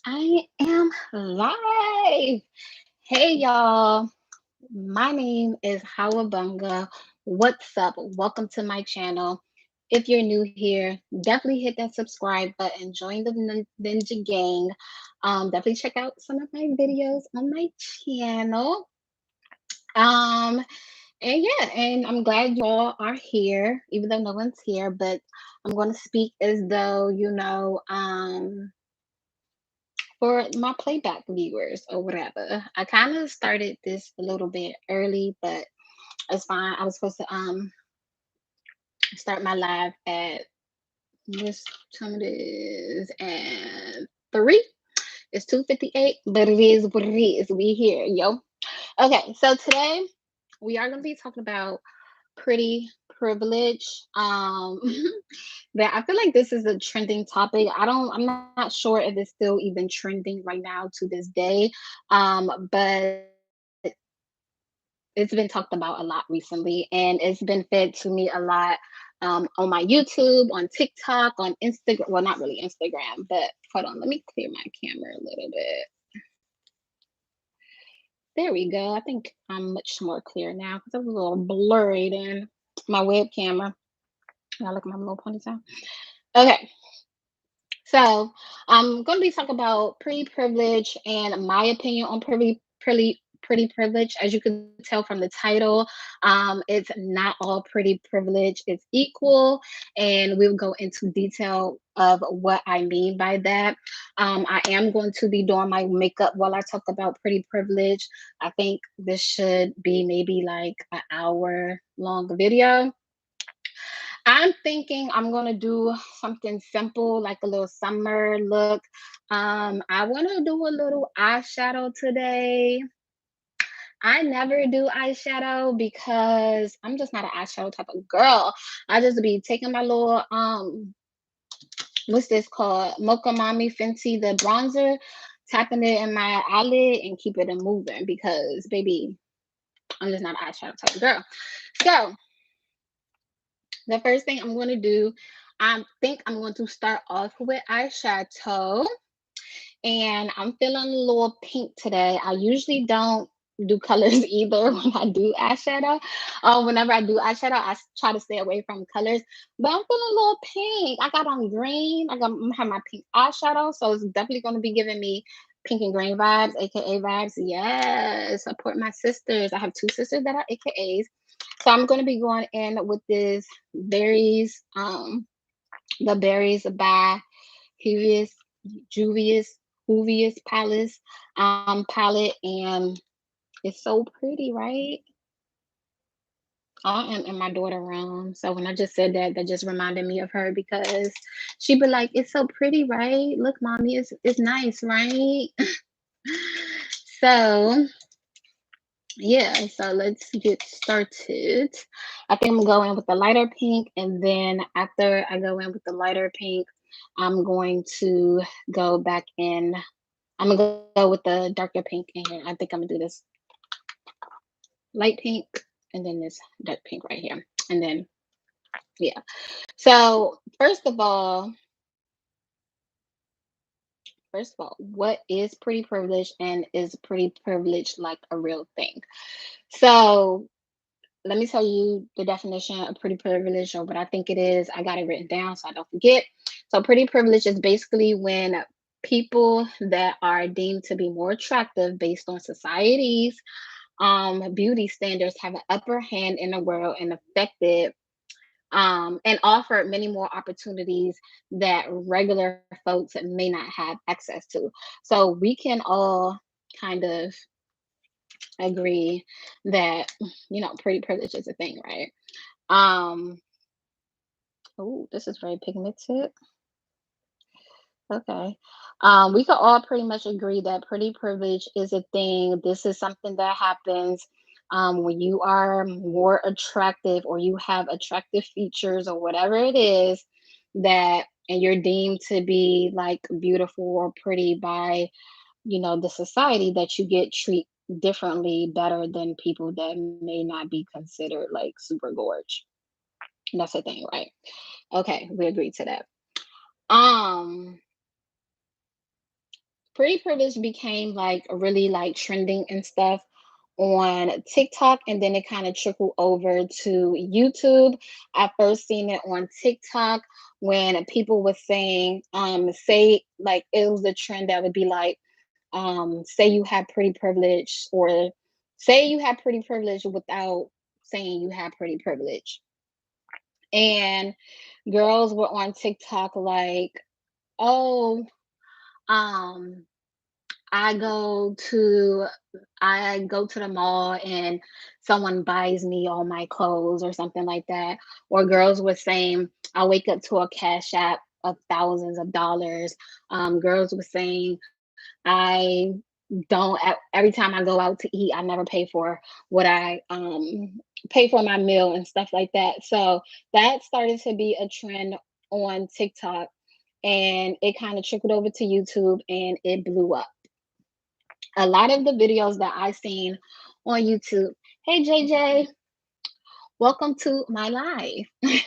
I am live. Hey y'all, my name is Howabunga. What's up? Welcome to my channel. If you're new here, definitely hit that subscribe button. Join the Ninja Gang. Definitely check out some of my videos on my channel. Um, and I'm glad you all are here, even though no one's here. But I'm going to speak as though for my playback viewers or whatever. I kind of started this a little bit early, but it's fine. I was supposed to start my live at this time it is at 3. It's 2:58, but it is what it is. We here, yo. Okay, so today we are gonna be talking about pretty privilege. That I feel like this is a trending topic. I'm not sure if it's still even trending right now to this day. But it's been talked about a lot recently, and it's been fed to me a lot on my YouTube, on TikTok, on Instagram. Well, not really Instagram, but hold on, let me clear my camera a little bit. There we go. I think I'm much more clear now because I was a little blurry in my web camera. I look at my little ponytail. Okay, so I'm going to be talking about pretty privilege and my opinion on pretty privilege. As you can tell from the title, it's not all pretty privilege. It's equal, and we'll go into detail of what I mean by that. I am going to be doing my makeup while I talk about pretty privilege. I think this should be maybe like an hour long video. I'm thinking I'm gonna do something simple, like a little summer look. I want to do a little eyeshadow today. I never do eyeshadow because I'm just not an eyeshadow type of girl. I just be taking my little what's this called? Mocha Mommy Fenty, the bronzer, tapping it in my eyelid and keep it moving because baby, I'm just not an eyeshadow type of girl. So the first thing I'm going to do, I think I'm going to start off with eyeshadow. And I'm feeling a little pink today. I usually don't do colors either when I do eyeshadow. Whenever I do eyeshadow, try to stay away from colors. But I'm feeling a little pink. I got on green. I'm have my pink eyeshadow, so it's definitely going to be giving me pink and green vibes, aka vibes. Yes, support my sisters. I have two sisters that are AKAs. So I'm going to be going in with this berries, the berries by Juvia's Juvia's Juvia's Palace palette, and it's so pretty, right? I am in my daughter room, so when I just said that, that just reminded me of her because she'd be like, "It's so pretty, right? Look, mommy, it's nice, right?" So yeah, so let's get started. I think I'm going with the lighter pink, and then after I go in with the lighter pink, I'm going to go back in. I'm gonna go with the darker pink in here. I think I'm gonna do this light pink and then this dark pink right here. And then yeah. So first of all, what is pretty privilege and is pretty privilege like a real thing? So let me tell you the definition of pretty privilege or what I think it is. I got it written down so I don't forget. So pretty privilege is basically when people that are deemed to be more attractive based on society's beauty standards have an upper hand in the world and affected and offered many more opportunities that regular folks may not have access to. So we can all kind of agree that pretty privilege is a thing, right? Um, oh, this is very pigmented. Okay. We can all pretty much agree that pretty privilege is a thing. This is something that happens when you are more attractive or you have attractive features or whatever it is that, and you're deemed to be like beautiful or pretty by, the society that you get treat differently better than people that may not be considered like super gorge. That's the thing, right? Okay, we agree to that. Um, pretty privilege became like really like trending and stuff on TikTok, and then it kind of trickled over to YouTube. I first seen it on TikTok when people were saying, say like it was a trend that would be like, say you had pretty privilege, or say you had pretty privilege without saying you had pretty privilege. And girls were on TikTok like, oh, um, I go to I go to the mall and someone buys me all my clothes or something like that. Or girls were saying, I wake up to a cash app of thousands of dollars. Girls were saying, I don't every time I go out to eat, I never pay for what I pay for my meal and stuff like that. So that started to be a trend on TikTok, and it kind of trickled over to YouTube and it blew up. A lot of the videos that I seen on YouTube. Hey JJ, welcome to my live.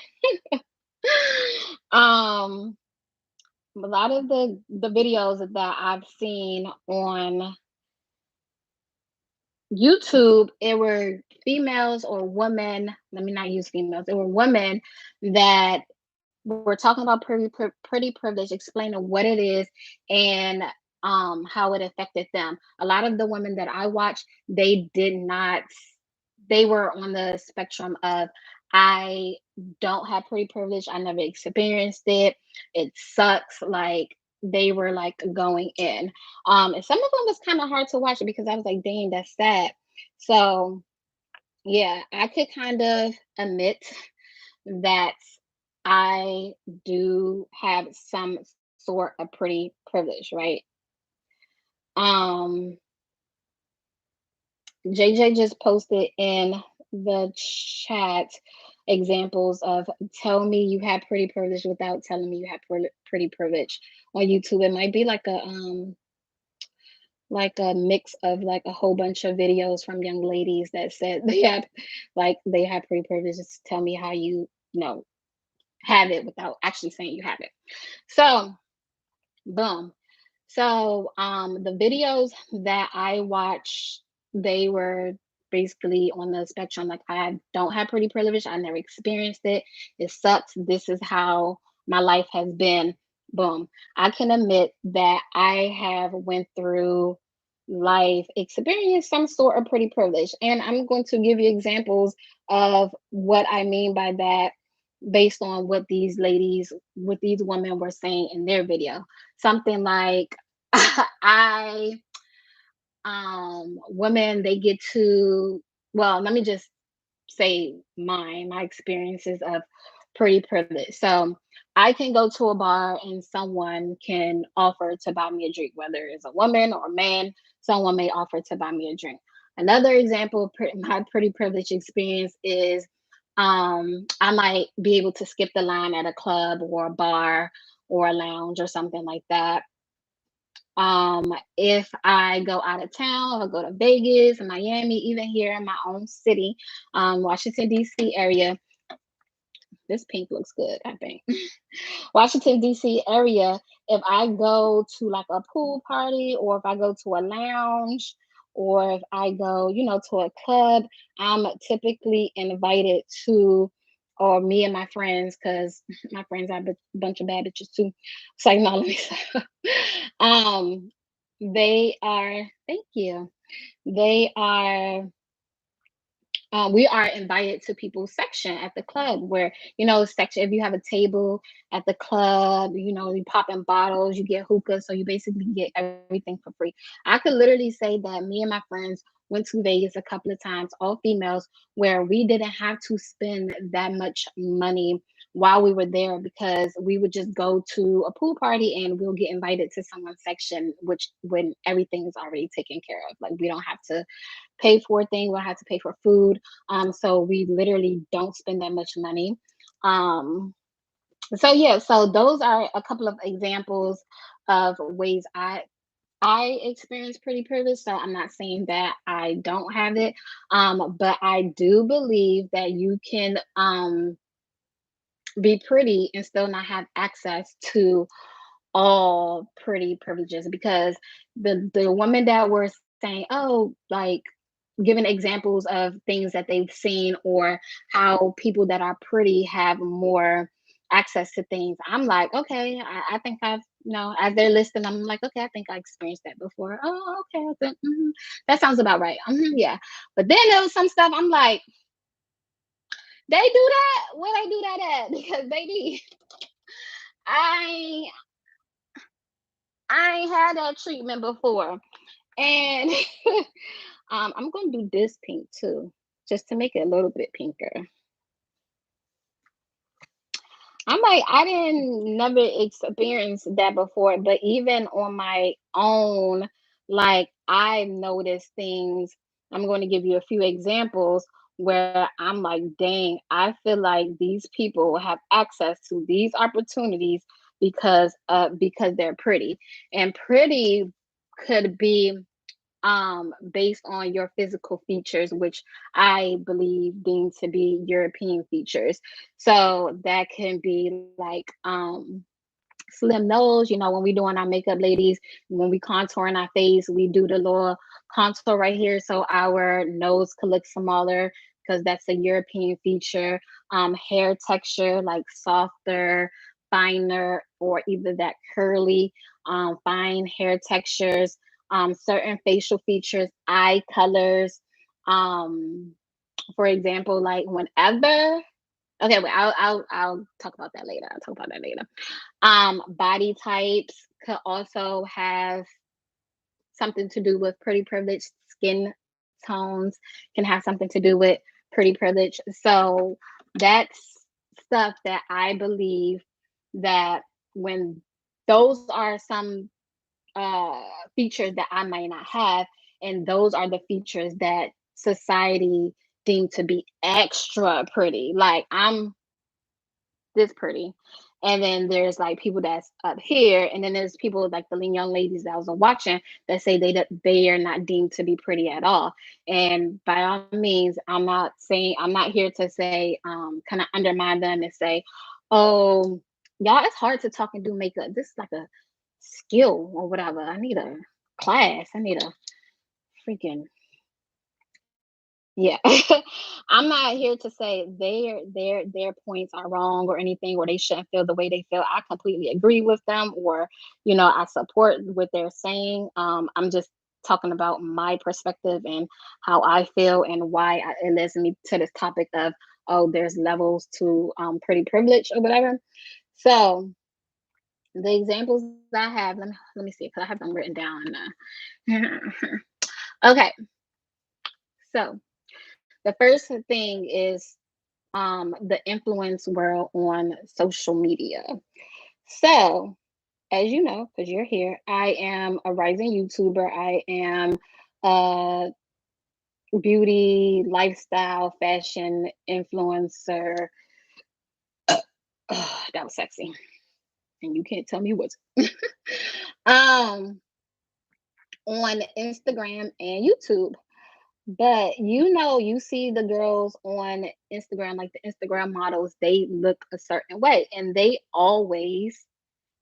um a lot of the videos that I've seen on YouTube, it were females or women, let me not use females, it were women that were talking about pretty privilege, explaining what it is and how it affected them. A lot of the women that I watched, they did not, they were on the spectrum of, I don't have pretty privilege, I never experienced it, it sucks. Like they were like going in. And some of them was kind of hard to watch because I was like, dang, that's sad. So yeah, I could kind of admit that I do have some sort of pretty privilege, right? Um, JJ just posted in the chat examples of, tell me you had pretty privilege without telling me you had pretty privilege on YouTube. It might be like a mix of like a whole bunch of videos from young ladies that said they had pretty privilege. Just tell me how you know have it without actually saying you have it. So boom. So the videos that I watched, they were basically on the spectrum. Like I don't have pretty privilege. I never experienced it. It sucks. This is how my life has been. Boom. I can admit that I have went through life, experienced some sort of pretty privilege. And I'm going to give you examples of what I mean by that based on what these ladies, what these women were saying in their video. Something like, I women, they get to, well, let me just say my experiences of pretty privilege. So I can go to a bar and someone can offer to buy me a drink, whether it's a woman or a man, someone may offer to buy me a drink. Another example of my pretty privilege experience is, I might be able to skip the line at a club or a bar or a lounge or something like that. If I go out of town, or go to Vegas, Miami, even here in my own city, Washington D.C. area. This pink looks good, I think. Washington D.C. area. If I go to like a pool party, or if I go to a lounge, or if I go, to a club, I'm typically invited to, or me and my friends, because my friends are a bunch of bad bitches too. It's like, no, let me stop. um, they are, thank you. They are, we are invited to people's section at the club where, section, if you have a table at the club, you pop in bottles, you get hookah. So you basically get everything for free. I could literally say that me and my friends went to Vegas a couple of times, all females, where we didn't have to spend that much money while we were there, because we would just go to a pool party and we'll get invited to someone's section, which when everything is already taken care of. Like we don't have to pay for a thing, we'll have to pay for food. So we literally don't spend that much money. Um, so yeah, so those are a couple of examples of ways I experience pretty privilege. So I'm not saying that I don't have it, but I do believe that you can be pretty and still not have access to all pretty privileges because the women that were saying, oh, like giving examples of things that they've seen or how people that are pretty have more access to things. I'm like, okay, I think I've, as they're listing, I'm like, okay, I think I experienced that before. Oh, okay, I think, that sounds about right. Yeah. But then there was some stuff I'm like, they do that? Where they do that at? Because baby, I I ain't had that treatment before. And I'm gonna do this pink too, just to make it a little bit pinker. I'm like, I didn't never experience that before, but even on my own, like I noticed things. I'm going to give you a few examples where I'm like, dang, I feel like these people have access to these opportunities because they're pretty. And pretty could be based on your physical features, which I believe deemed to be European features. So that can be like slim nose. When we doing our makeup, ladies, when we contouring our face, we do the little contour right here so our nose could look smaller because that's a European feature. Hair texture, like softer, finer, or either that curly, fine hair textures. Certain facial features, eye colors. Um, for example, like whenever. Okay, wait, I'll talk about that later. I'll talk about that later. Body types could also have something to do with pretty privilege. Skin tones can have something to do with pretty privilege. So that's stuff that I believe that when those are some uh features that I might not have, and those are the features that society deemed to be extra pretty. Like I'm this pretty. And then there's like people that's up here, and then there's people like the young ladies that I was watching that say they are not deemed to be pretty at all. And by all means, I'm not here to say kind of undermine them and say, oh, y'all, it's hard to talk and do makeup. This is like a skill or whatever. I need a class. I need a freaking yeah. I'm not here to say their points are wrong or anything, or they shouldn't feel the way they feel. I completely agree with them, or I support what they're saying. I'm just talking about my perspective and how I feel and why it leads me to this topic of, oh, there's levels to pretty privilege or whatever. So the examples I have, let me see because I have them written down. Okay, so the first thing is the influence world on social media. So, as you know, because you're here, I am a rising YouTuber. I am a beauty, lifestyle, fashion influencer. That was sexy. And you can't tell me what. um, on Instagram and YouTube. But you see the girls on Instagram, like the Instagram models, they look a certain way and they always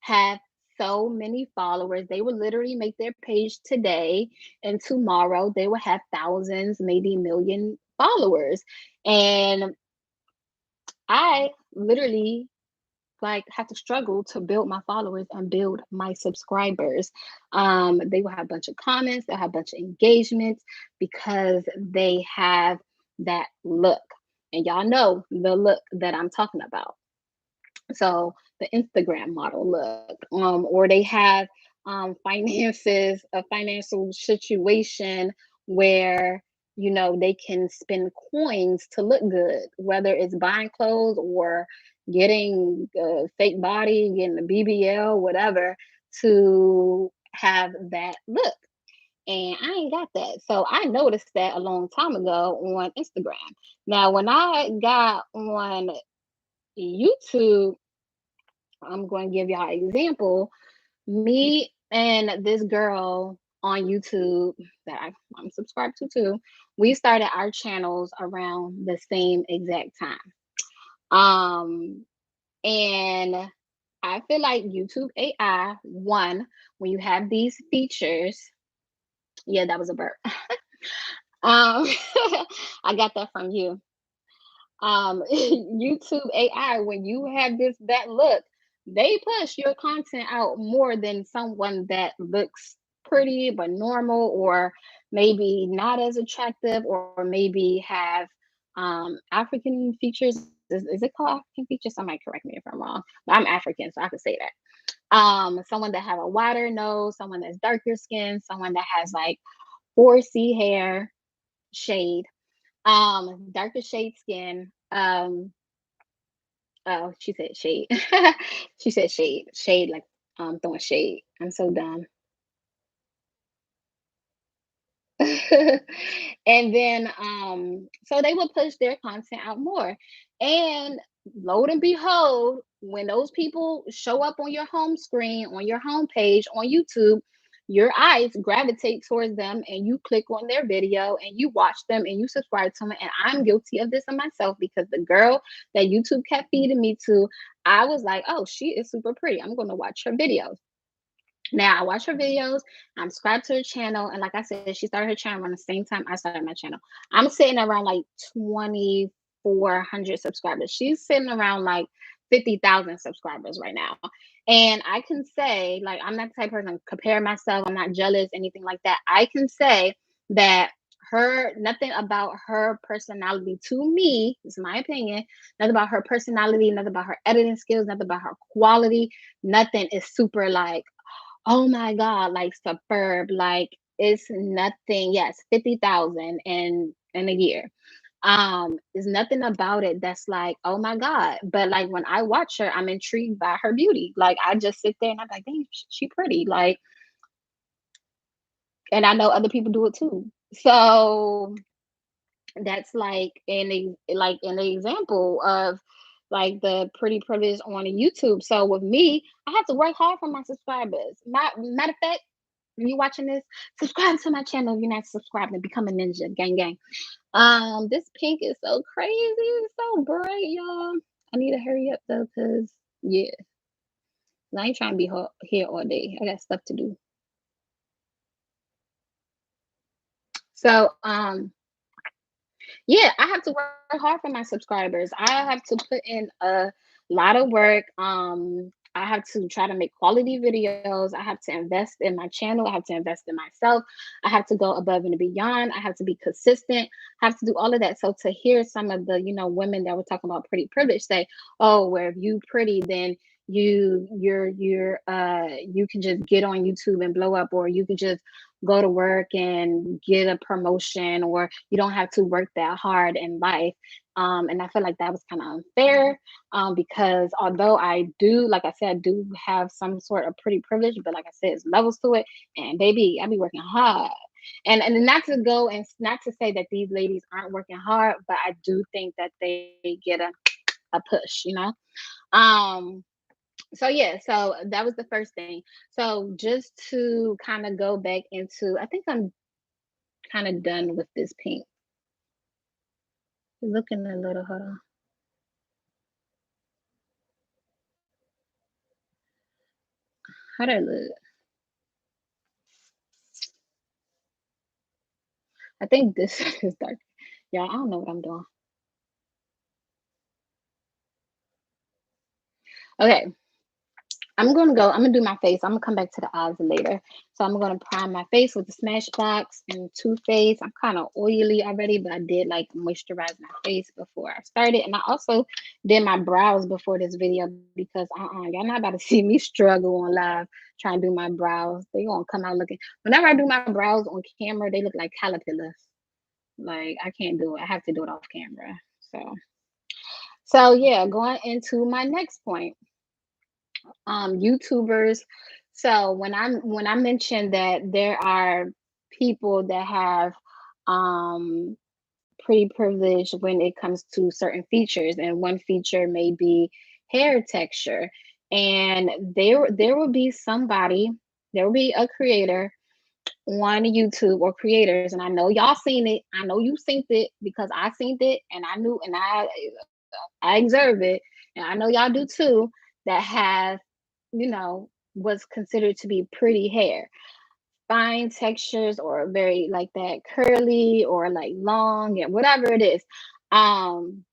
have so many followers. They will literally make their page today and tomorrow they will have thousands, maybe million followers. And I literally like have to struggle to build my followers and build my subscribers. They will have a bunch of comments, they'll have a bunch of engagements because they have that look. And y'all know the look that I'm talking about. So the Instagram model look, or they have finances, a financial situation where they can spend coins to look good, whether it's buying clothes or getting a fake body, getting a BBL, whatever, to have that look. And I ain't got that. So I noticed that a long time ago on Instagram. Now, when I got on YouTube, I'm going to give y'all an example. Me and this girl on YouTube that I'm subscribed to too, we started our channels around the same exact time. And I feel like YouTube AI, one, when you have these features, yeah, that was a burp. Um, I got that from you. YouTube AI, when you have that look, they push your content out more than someone that looks pretty but normal, or maybe not as attractive, or maybe have African features. Is it called African features? Somebody correct me if I'm wrong, but I'm African, so I can say that. Someone that have a wider nose, someone that's darker skin, someone that has like 4C hair shade, darker shade skin. Oh, she said shade. She said shade. Shade, like throwing shade. I'm so dumb. And then so they will push their content out more. And lo and behold, when those people show up on your home screen, on your home page on YouTube, your eyes gravitate towards them and you click on their video and you watch them and you subscribe to them. And I'm guilty of this in myself, because the girl that YouTube kept feeding me to, I was like, oh, she is super pretty, I'm going to watch her videos. Now I watch her videos, I'm subscribed to her channel, and like I said, she started her channel around the same time I started my channel. I'm sitting around like 2,400 subscribers. She's sitting around like 50,000 subscribers right now. And I can say, like, I'm not the type of person to compare myself. I'm not jealous, anything like that. I can say that nothing about her personality to me, this is my opinion, nothing about her personality, nothing about her editing skills, nothing about her quality, nothing is super like, oh my God, like superb. Like it's nothing. Yes, 50,000 in a year. There's nothing about it that's like, oh my God. But like when I watch her, I'm intrigued by her beauty. Like I just sit there and I'm like, dang, she pretty. Like, and I know other people do it too. So that's like an example of like the pretty privilege on YouTube. So with me, I have to work hard for my subscribers. Matter of fact, if you watching this, subscribe to my channel if you're not subscribed, and become a ninja. Gang gang. This pink is so crazy. It's so bright, y'all. I need to hurry up though, cause yeah, I ain't trying to be here all day. I got stuff to do. So yeah, I have to work hard for my subscribers. I have to put in a lot of work. I have to try to make quality videos. I have to invest in my channel. I have to invest in myself. I have to go above and beyond. I have to be consistent. I have to do all of that. So to hear some of the, women that were talking about pretty privilege say, "Oh, where if you pretty, then you can just get on YouTube and blow up, or you can just go to work and get a promotion, or you don't have to work that hard in life." And I feel like that was kind of unfair, because although I do, like I said, I do have some sort of pretty privilege, but like I said, it's levels to it. And baby, I be working hard. And not to go and not to say that these ladies aren't working hard, but I do think that they get a push. Um, so yeah, so that was the first thing. So just to kind of go back into, I think I'm kind of done with this pink. Looking a little, hold on. How did I look? I think this is dark. Yeah, I don't know what I'm doing. Okay, I'm gonna do my face. I'm gonna come back to the eyes later. So I'm gonna prime my face with the Smashbox and Too Faced. I'm kind of oily already, but I did like moisturize my face before I started. And I also did my brows before this video, because y'all not about to see me struggle on live trying to do my brows. They gonna come out looking, whenever I do my brows on camera, they look like caterpillars. Like I can't do it. I have to do it off camera. So yeah, going into my next point, YouTubers. So when I mentioned that there are people that have um pretty privilege when it comes to certain features, and one feature may be hair texture, and there will be somebody, there will be a creator on YouTube, or creators, and I know y'all seen it. I know you seen it, because I seen it, and I observe it, and I know y'all do too, that have you know, was considered to be pretty hair, fine textures or very like that curly or like long and whatever it is. Um,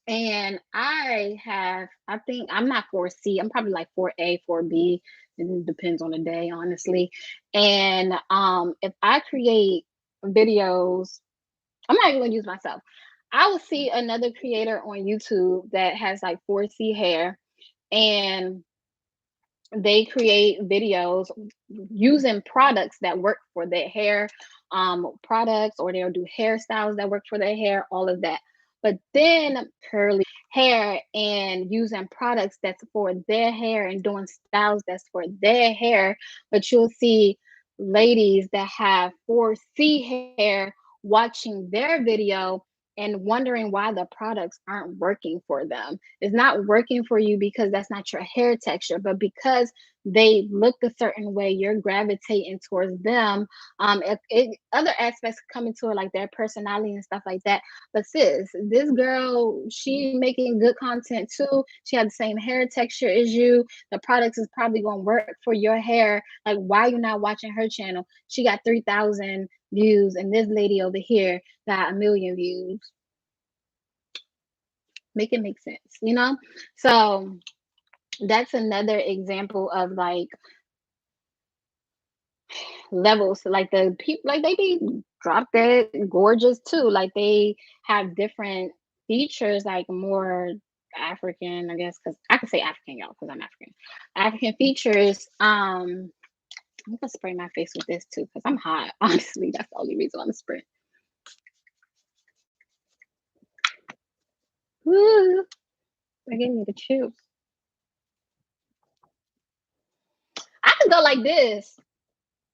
and I think I'm not 4C, I'm probably like 4A, 4B. It depends on the day, honestly. And if I create videos, I'm not even gonna use myself. I will see another creator on YouTube that has like 4C hair, and they create videos using products that work for their hair, products, or they'll do hairstyles that work for their hair, all of that. But then curly hair and using products that's for their hair and doing styles that's for their hair. But you'll see ladies that have 4C hair watching their video and wondering why the products aren't working for them. It's not working for you because that's not your hair texture, but because they look a certain way, you're gravitating towards them. Other aspects come into it, like their personality and stuff like that. But sis, this girl, she making good content too. She had the same hair texture as you. The products is probably gonna work for your hair. Like, why you not watching her channel? She got 3,000 views, and this lady over here got a million views. Make it make sense, you know? So that's another example of like levels. Like the people, like they be drop dead gorgeous too. Like they have different features, like more African, I guess, because I can say African, y'all, because I'm African. African features. I'm gonna spray my face with this too, because I'm hot. Honestly, that's the only reason I'm gonna spray. Woo! They gave me the chills. I can go like this.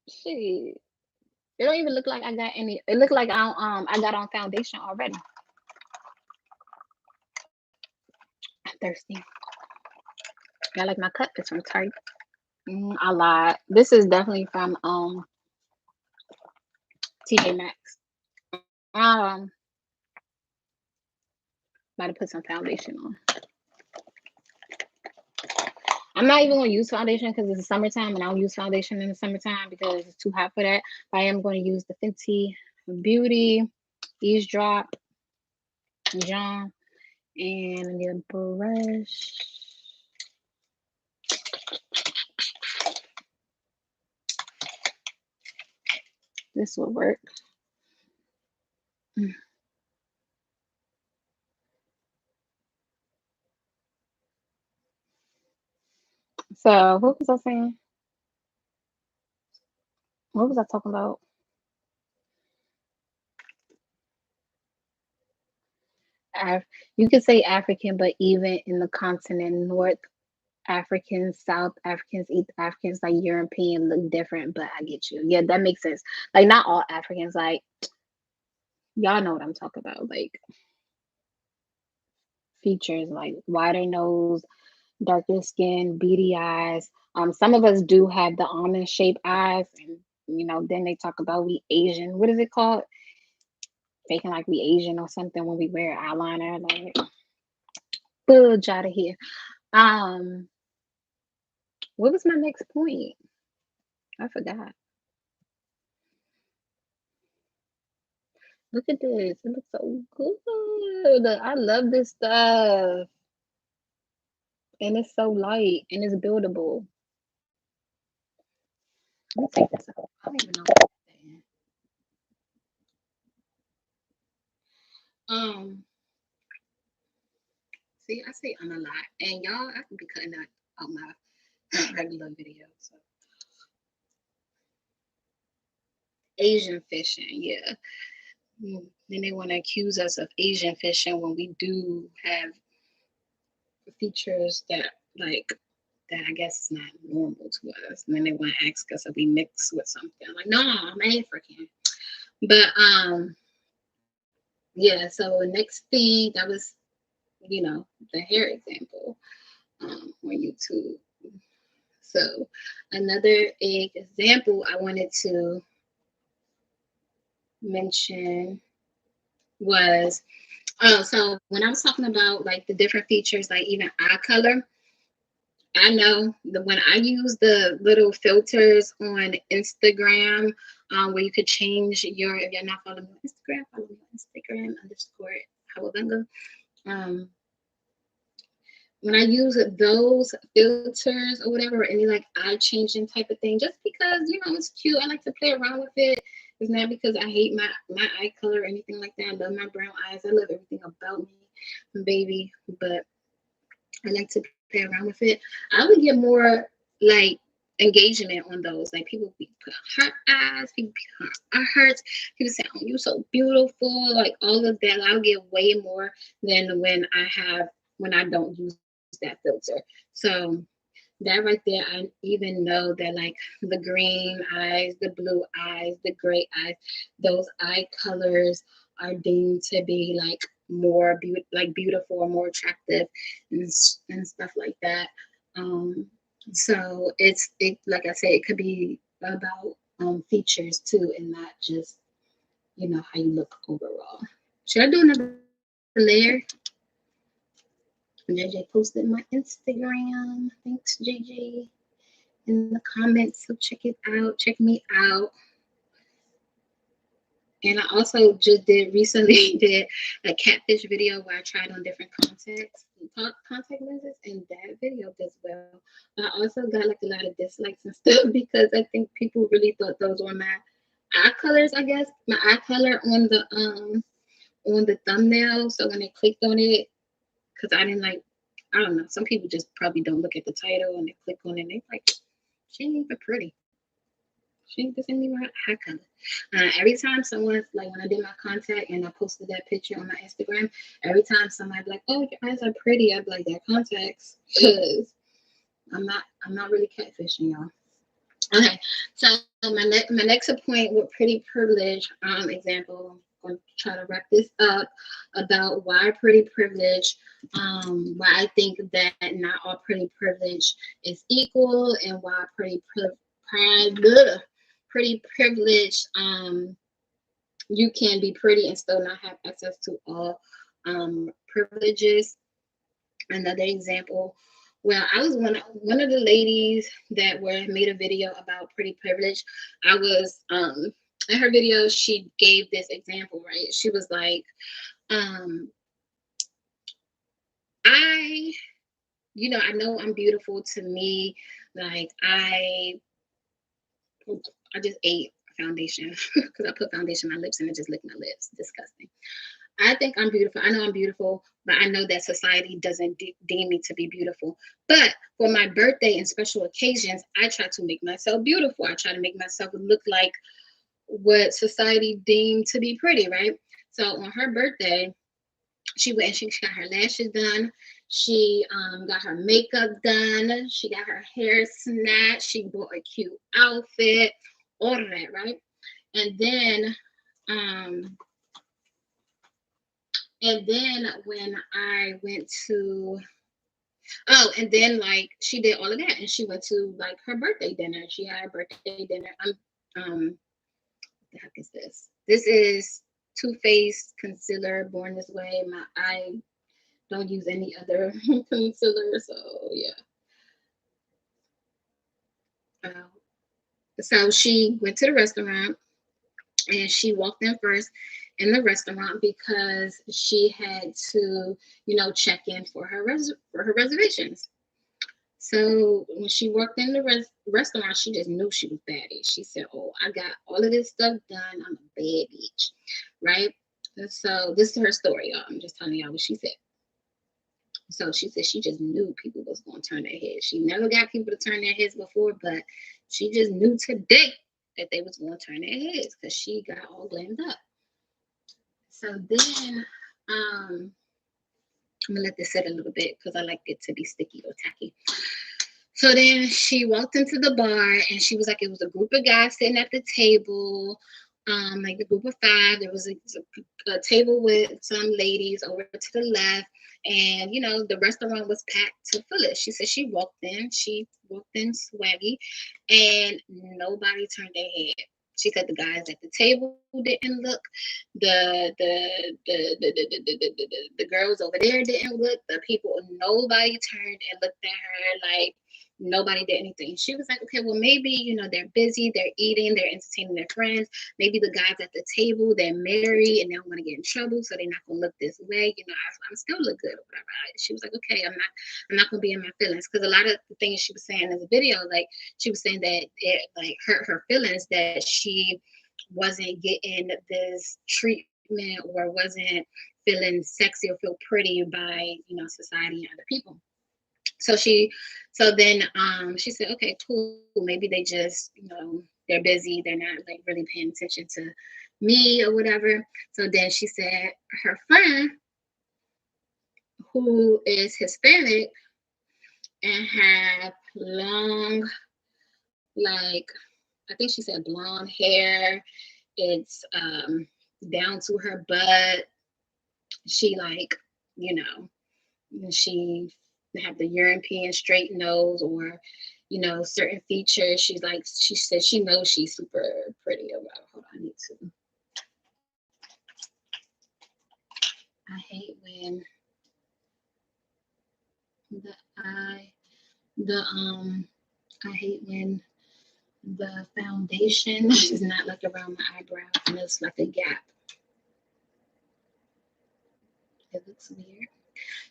Shit. It don't even look like I got any. It look like I got on foundation already. I'm thirsty. I like my cup is from Target. I lied. This is definitely from TJ Maxx. Um, About to put some foundation on. I'm not even gonna use foundation because it's the summertime, and I don't use foundation in the summertime because it's too hot for that. But I am going to use the Fenty Beauty Eavesdrop John, and I need a brush. This will work. So what was I saying? What was I talking about? Af- you could say African, but even in the continent, North Africans, South Africans, East Africans, like European, look different. But I get you. Yeah, that makes sense. Like not all Africans. Like y'all know what I'm talking about. Like features, like wider nose, darker skin, beady eyes. Some of us do have the almond shaped eyes, and then they talk about we Asian. What is it called? Faking like we Asian or something when we wear eyeliner. Like, budge out of here. Um, what was my next point? I forgot. Look at this. It looks so good. I love this stuff. And it's so light and it's buildable. Let me take this out. I don't even know what to say. Um, See, I say a lot. And y'all, I can be cutting out my regular videos. So. Asian fishing, yeah. Then they want to accuse us of Asian fishing when we do have features that like that I guess is not normal to us. And then they want to ask us if we mix with something. Like, no, I'm African. But yeah, so next thing that was, the hair example on YouTube. So another example I wanted to mention was so when I was talking about like the different features, like even eye color, I know the when I use the little filters on Instagram, where you could change your if you're not following me on Instagram, follow me on Instagram underscore Howabunga. Um, when I use those filters or whatever, or any like eye changing type of thing, just because it's cute, I like to play around with it. It's not because I hate my eye color or anything like that. I love my brown eyes. I love everything about me, baby. But I like to play around with it. I would get more like engagement on those. Like people be put heart eyes, people put hearts, people say, "Oh, you so beautiful," like all of that. I'll get way more than when I don't use that filter. So that right there, I even know that like the green eyes, the blue eyes, the gray eyes, those eye colors are deemed to be like like beautiful or more attractive and stuff like that. Um, so it like I said, it could be about features too, and not just how you look overall. Should I do another layer? JJ posted my Instagram. Thanks, JJ, in the comments. So check it out. Check me out. And I also just recently did a catfish video where I tried on different contact lenses, and that video does well. But I also got like a lot of dislikes and stuff because I think people really thought those were my eye colors. I guess my eye color on the thumbnail. So when they clicked on it, because I didn't like, I don't know. Some people just probably don't look at the title and they click on it and they like, she ain't even pretty. She ain't this ain't even her color. Every time someone's like, when I did my contact and I posted that picture on my Instagram, every time somebody be like, "Oh, your eyes are pretty," I'd be like, "That contacts," because I'm not really catfishing y'all. Okay, so my next point with pretty privilege example. I'm going to try to wrap this up about why pretty privilege, why I think that not all pretty privilege is equal, and why pretty privilege you can be pretty and still not have access to all privileges. Another example, well, I was one of the ladies that were made a video about pretty privilege. I was in her video, she gave this example, right? She was like, I I know I'm beautiful to me. Like I just ate foundation because I put foundation on my lips and it just licked my lips. Disgusting. I think I'm beautiful. I know I'm beautiful, but I know that society doesn't deem me to be beautiful. But for my birthday and special occasions, I try to make myself beautiful. I try to make myself look like what society deemed to be pretty, right? So on her birthday, she went and she got her lashes done. She got her makeup done. She got her hair snatched. She bought a cute outfit, all of that, right? And then um, when I went to and then like she did all of that and she went to like her birthday dinner. She had her birthday dinner. What the heck is this? This is Too Faced concealer, Born This Way. I don't use any other concealer, so yeah. So she went to the restaurant and she walked in first in the restaurant because she had to, check in for her reservations. So when she worked in the restaurant, she just knew she was baddie. She said, "Oh, I got all of this stuff done. I'm a bad bitch," right? And so this is her story, y'all. I'm just telling y'all what she said. So she said she just knew people was going to turn their heads. She never got people to turn their heads before, but she just knew today that they was going to turn their heads because she got all glammed up. So then I'm gonna let this sit a little bit because I like it to be sticky or tacky. So then she walked into the bar and she was like, it was a group of guys sitting at the table, like the group of five. There was a table with some ladies over to the left, and the restaurant was packed to fullest. She said she walked in swaggy, and nobody turned their head. She said the guys at the table didn't look. The girls over there didn't look. The people, nobody turned and looked at her like nobody did anything. She was like, okay, well, maybe, they're busy, they're eating, they're entertaining their friends. Maybe the guys at the table, they're married and they don't want to get in trouble, so they're not gonna look this way. I'm still look good or whatever. She was like, okay, I'm not gonna be in my feelings, because a lot of the things she was saying in the video, like she was saying that it like hurt her feelings that she wasn't getting this treatment or wasn't feeling sexy or feel pretty by society and other people. So then she said, okay, cool, maybe they just they're busy, they're not like really paying attention to me or whatever. So then she said her friend, who is Hispanic and have long, like, I think she said blonde hair, it's down to her butt. She like, you know, she have the European straight nose, or certain features. She said she knows she's super pretty or whatever. Hold on, I need to. I hate when the eye, the I hate when the foundation is not like around my eyebrows and it's like a gap. It looks weird.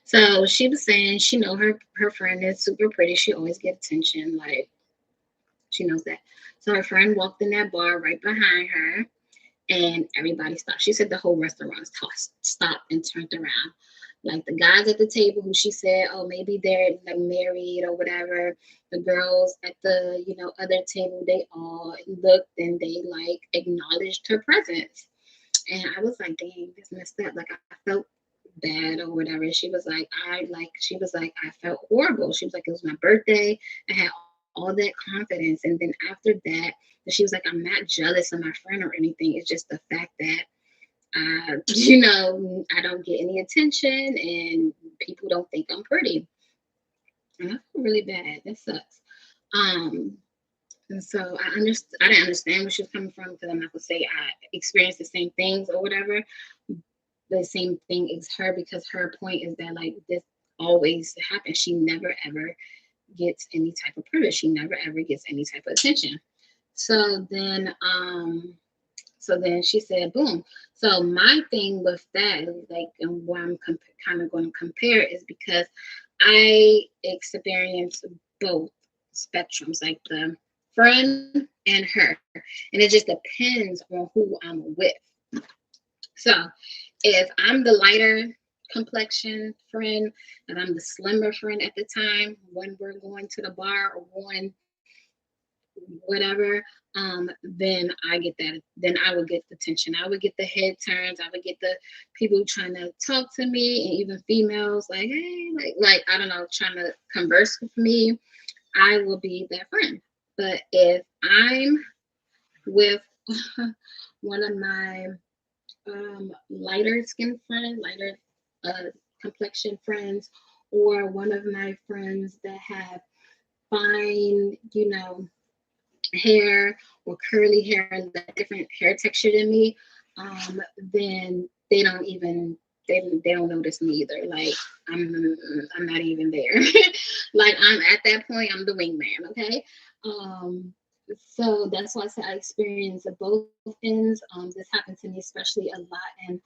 So she was saying she know her friend is super pretty. She always get attention. Like, she knows that. So her friend walked in that bar right behind her, and everybody stopped. She said the whole restaurant stopped and turned around. Like the guys at the table, who she said, oh, maybe they're like married or whatever. The girls at the other table, they all looked and they like acknowledged her presence. And I was like, dang, this messed up. Like, I felt bad or whatever. She was like, I felt horrible. She was like, it was my birthday. I had all that confidence. And then after that, she was like, I'm not jealous of my friend or anything. It's just the fact that I don't get any attention and people don't think I'm pretty. And I feel really bad. That sucks. And so I didn't understand where she was coming from, because I'm not gonna say I experienced the same things or whatever. The same thing as her, because her point is that like this always happens. She never ever gets any type of privilege. She never ever gets any type of attention. So then she said, boom. So my thing with that, like, and what I'm kind of going to compare, is because I experience both spectrums, like the friend and her, and it just depends on who I'm with. So if I'm the lighter complexion friend and I'm the slimmer friend at the time when we're going to the bar or going whatever, then I get that. Then I would get the attention. I would get the head turns. I would get the people trying to talk to me, and even females like, hey, like I don't know, trying to converse with me. I will be that friend. But if I'm with one of my lighter skin friends, lighter complexion friends, or one of my friends that have fine, hair or curly hair, and that different hair texture than me, then they don't even they don't notice me either. Like I'm not even there. Like I'm at that point, I'm the wingman. Okay. So that's why I said I experienced both ends. This happened to me especially a lot in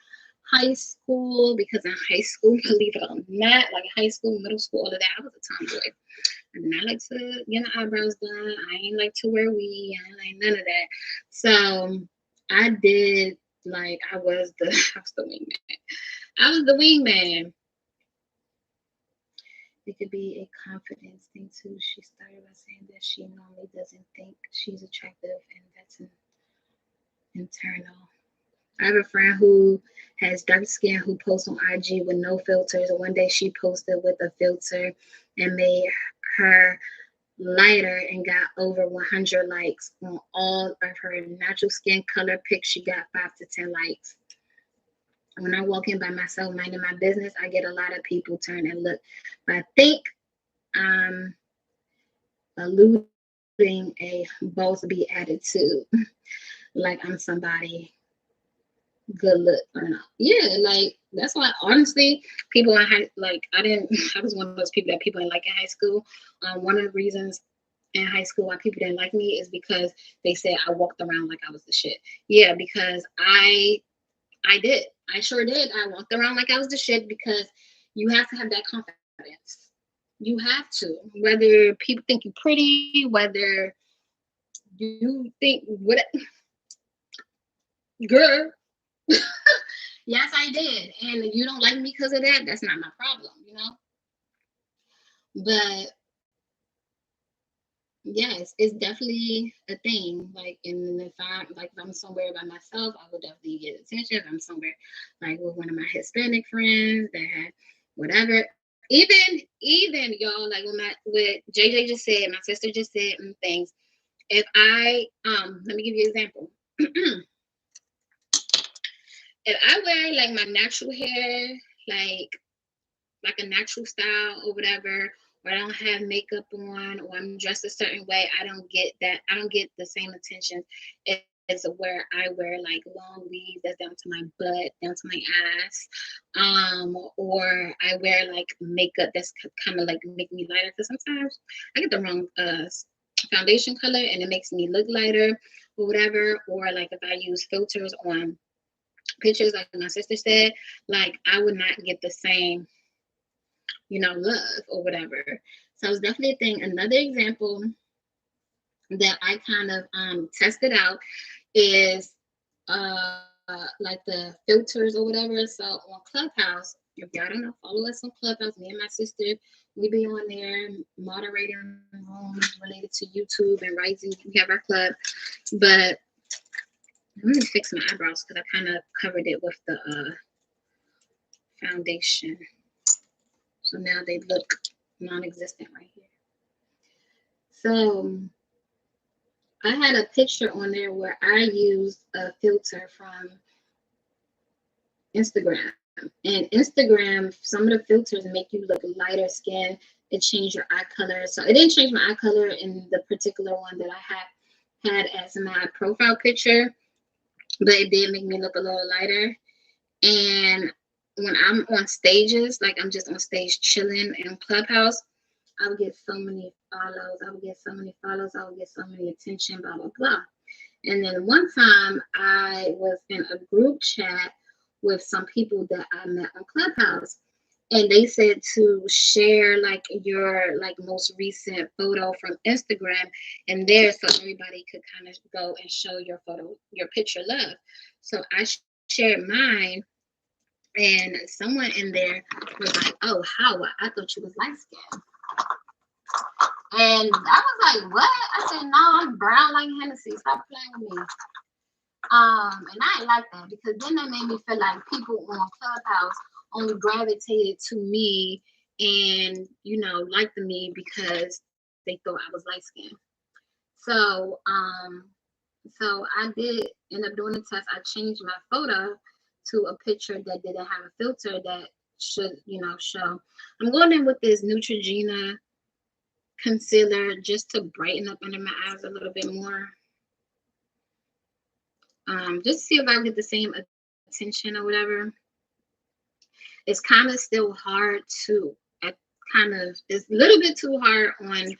high school, because in high school, believe it or not, like high school, middle school, all of that, I was a tomboy. I did not like to get my eyebrows done. I ain't like to wear weave. I ain't like none of that. So I did, like, I was the wingman. I was the wingman. It could be a confidence thing too. She started by saying that she normally doesn't think she's attractive, and that's an internal. I have a friend who has dark skin who posts on IG with no filters. And one day she posted with a filter and made her lighter and got over 100 likes on all of her natural skin color pics. She got 5 to 10 likes. When I walk in by myself, minding my business, I get a lot of people turn and look. But I think I'm alluding a boss bee attitude. like I'm somebody good look or not. Yeah, like that's why honestly, people in high like I didn't I was one of those people that people didn't like in high school. One of the reasons in high school why people didn't like me is because they said I walked around like I was the shit. Yeah, because I did. I sure did. I walked around like I was the shit because you have to have that confidence. You have to. Whether people think you're pretty, whether you think what girl. Yes, I did. And if you don't like me because of that, that's not my problem, you know? But yes, it's definitely a thing. Like, and if I'm somewhere by myself, I would definitely get attention. If I'm somewhere like with one of my Hispanic friends that had whatever, even y'all, like what JJ just said, my sister just said things. If I let me give you an example. If I wear like my natural hair, like like a natural style or whatever, or I don't have makeup on, or I'm dressed a certain way, I don't get that. I don't get the same attention as where I wear like long weaves that's down to my butt, down to my ass, or I wear like makeup that's kind of like make me lighter. Because sometimes I get the wrong foundation color and it makes me look lighter or whatever. Or like if I use filters on pictures, like my sister said, like I would not get the same love or whatever. So it's definitely a thing. Another example that I kind of tested out is like the filters or whatever. So on Clubhouse, if y'all don't know, follow us on Clubhouse. Me and my sister, we be on there moderating rooms related to YouTube and rising. We have our club, but let me fix my eyebrows because I kind of covered it with the foundation. So now they look non-existent right here. So I had a picture on there where I used a filter from Instagram. And Instagram, some of the filters make you look lighter skin. It changed your eye color. So it didn't change my eye color in the particular one that I had as my profile picture, but it did make me look a little lighter. And when I'm on stages, like I'm just on stage chilling in Clubhouse, I would get so many follows. I would get so many follows. I would get so many attention, blah, blah, blah. And then one time I was in a group chat with some people that I met on Clubhouse. And they said to share like your like most recent photo from Instagram and there so everybody could kind of go and show your photo, your picture love. So I shared mine and someone in there was like, "Oh, how? I thought you was light skinned." And I was like, "What?" I said, "No, I'm brown like Hennessy. Stop playing with me." And I ain't like that because then that made me feel like people on Clubhouse only gravitated to me and liked me because they thought I was light skinned. So so I did end up doing the test. I changed my photo to a picture that didn't have a filter that should show. I'm going in with this Neutrogena concealer just to brighten up under my eyes a little bit more. Just to see if I get the same attention or whatever. It's kind of still hard to it's a little bit too hard on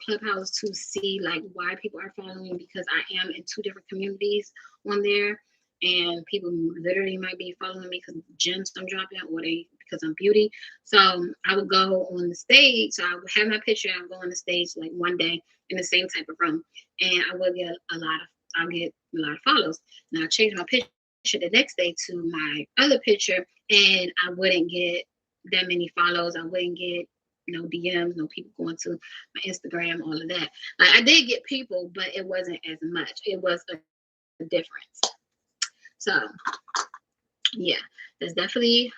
Clubhouse to see like why people are following me because I am in two different communities on there and people literally might be following me because gems I'm dropping or they because I'm beauty. So I would go on the stage. So I would have my picture. I would go on the stage like one day in the same type of room and I would get I'll get a lot of follows. Now I change my picture the next day to my other picture and I wouldn't get that many follows. I wouldn't get no DMs, no people going to my Instagram, all of that. Like I did get people, but it wasn't as much. It was a difference. So yeah, there's definitely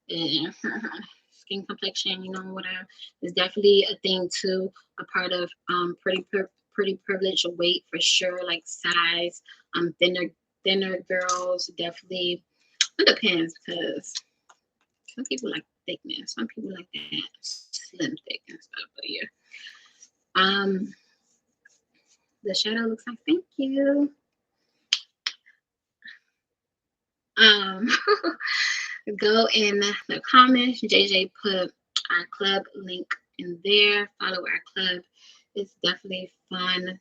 yeah, skin complexion, whatever. There's definitely a thing too, a part of pretty privilege weight for sure, like size, thinner girls definitely. It depends because some people like thickness, some people like that slim thick and stuff. But yeah, the shadow looks like. Thank you. Um, go in the comments. JJ put our club link in there. Follow our club. It's definitely fun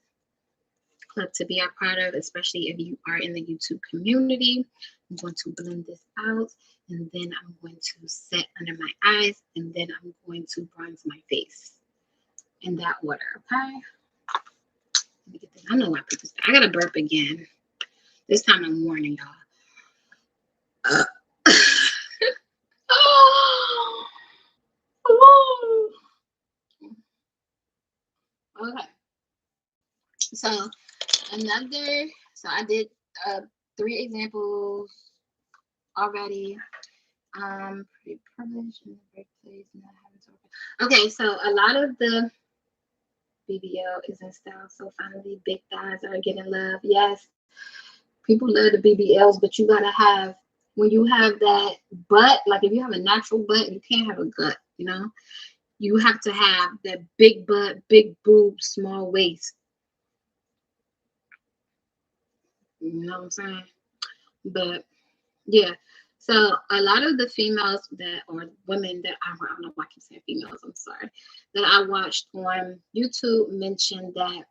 club to be a part of, especially if you are in the YouTube community. I'm going to blend this out, and then I'm going to set under my eyes, and then I'm going to bronze my face in that order. Okay. Let me get this. I know I put this. I gotta burp again. This time I'm warning y'all. Oh, okay. So I did 3 examples already. Pretty privileged in the workplace. Okay, so a lot of the BBL is in style. So finally, big thighs are getting love. Yes, people love the BBLs, but you gotta have, when you have that butt, like if you have a natural butt, you can't have a gut, you know? You have to have that big butt, big boob, small waist. You know what I'm saying? But yeah. So a lot of the females that, or women that I don't know why I keep saying females, I'm sorry, that I watched on YouTube mentioned that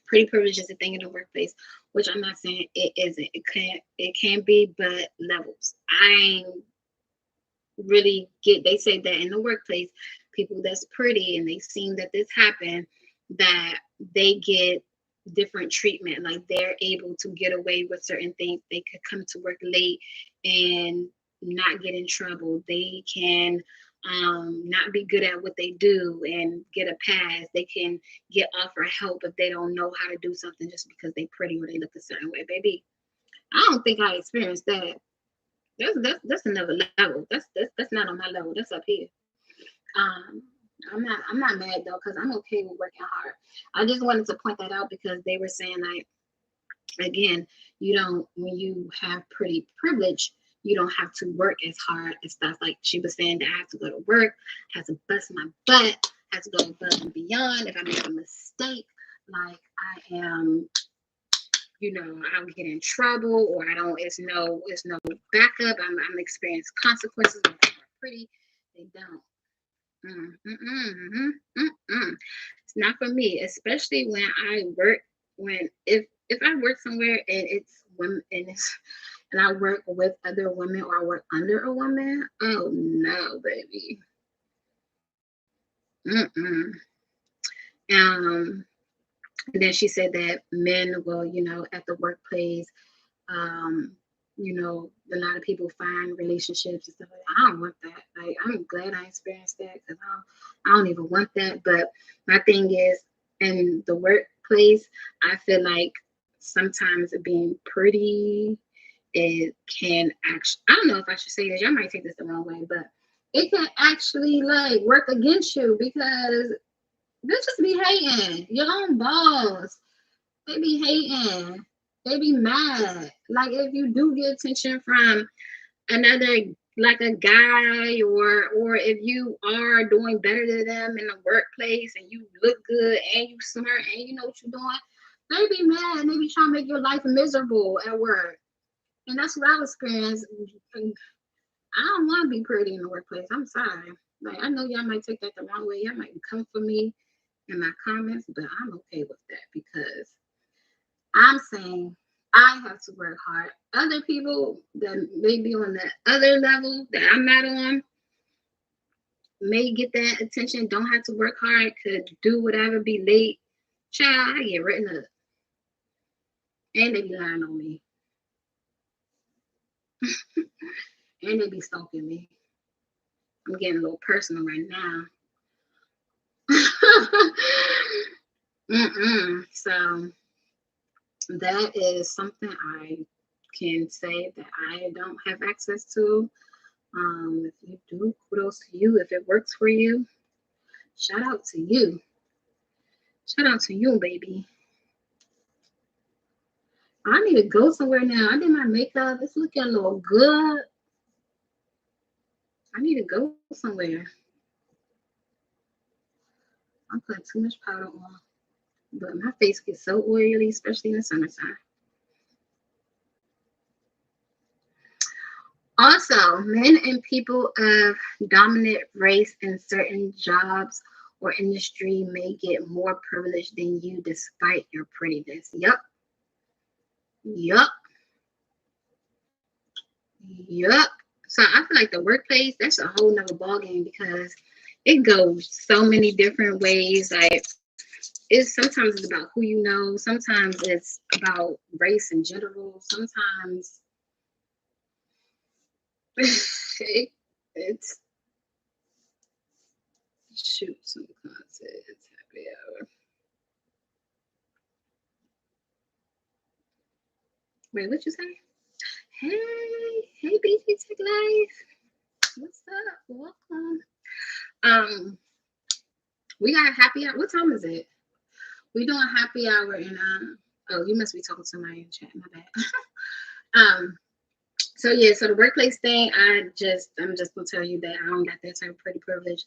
pretty privilege is a thing in the workplace, which I'm not saying it isn't. It can be, but levels. I really get, they say that in the workplace, people that's pretty and they've seen that this happen, that they get different treatment. Like they're able to get away with certain things. They could come to work late and not get in trouble. They can not be good at what they do and get a pass. They can get offered help if they don't know how to do something just because they pretty or they look a certain way. Baby, I don't think I experienced that. That's another level. That's not on my level. That's up here. Um, I'm not mad though, because I'm okay with working hard. I just wanted to point that out because they were saying, like, again, you don't, when you have pretty privilege, you don't have to work as hard and stuff. Like she was saying, that I have to go to work, have to bust my butt, have to go above and beyond. If I make a mistake, like I am, I don't get in trouble, or I don't. It's no backup. I'm experiencing consequences when people are pretty. They don't. It's not for me, especially when I work. If I work somewhere and it's women and I work with other women or I work under a woman. Oh no, baby. Mm-mm. Um. And then she said that men will, at the workplace, um, a lot of people find relationships and stuff like that. I don't want that. Like, I'm glad I experienced that because I don't even want that. But my thing is, in the workplace, I feel like sometimes being pretty, it can actually, I don't know if I should say this, y'all might take this the wrong way, but it can actually like work against you because bitches be hating your own boss. They be hating. They be mad. Like if you do get attention from another, like a guy, or if you are doing better than them in the workplace and you look good and you smart and you know what you're doing, they be mad and they be trying to make your life miserable at work. And that's what I've experienced. I don't want to be pretty in the workplace. I'm sorry. Like I know y'all might take that the wrong way. Y'all might come for me in my comments, but I'm okay with that because I'm saying I have to work hard. Other people that may be on the other level that I'm not on may get that attention, don't have to work hard, could do whatever, be late. Child, I get written up. And they be lying on me. And they be stalking me. I'm getting a little personal right now. So that is something I can say that I don't have access to. If you do, kudos to you. If it works for you, shout out to you. Shout out to you, baby. I need to go somewhere now. I did my makeup. It's looking a little good. I need to go somewhere. I'm putting too much powder on. But my face gets so oily, especially in the summertime. Also, men and people of dominant race in certain jobs or industry may get more privilege than you despite your prettiness. Yup. Yup. Yup. So I feel like the workplace, that's a whole nother ballgame because it goes so many different ways. Like it's sometimes it's about who you know, sometimes it's about race in general, sometimes it's shoot some content. Happy hour. Wait, what you say? Hey, BT Tech Life. What's up? Welcome. We got a happy hour. What time is it? We doing happy hour and oh, you must be talking to somebody in chat, my bad. So yeah, so the workplace thing, I'm just gonna tell you that I don't got that type of pretty privilege.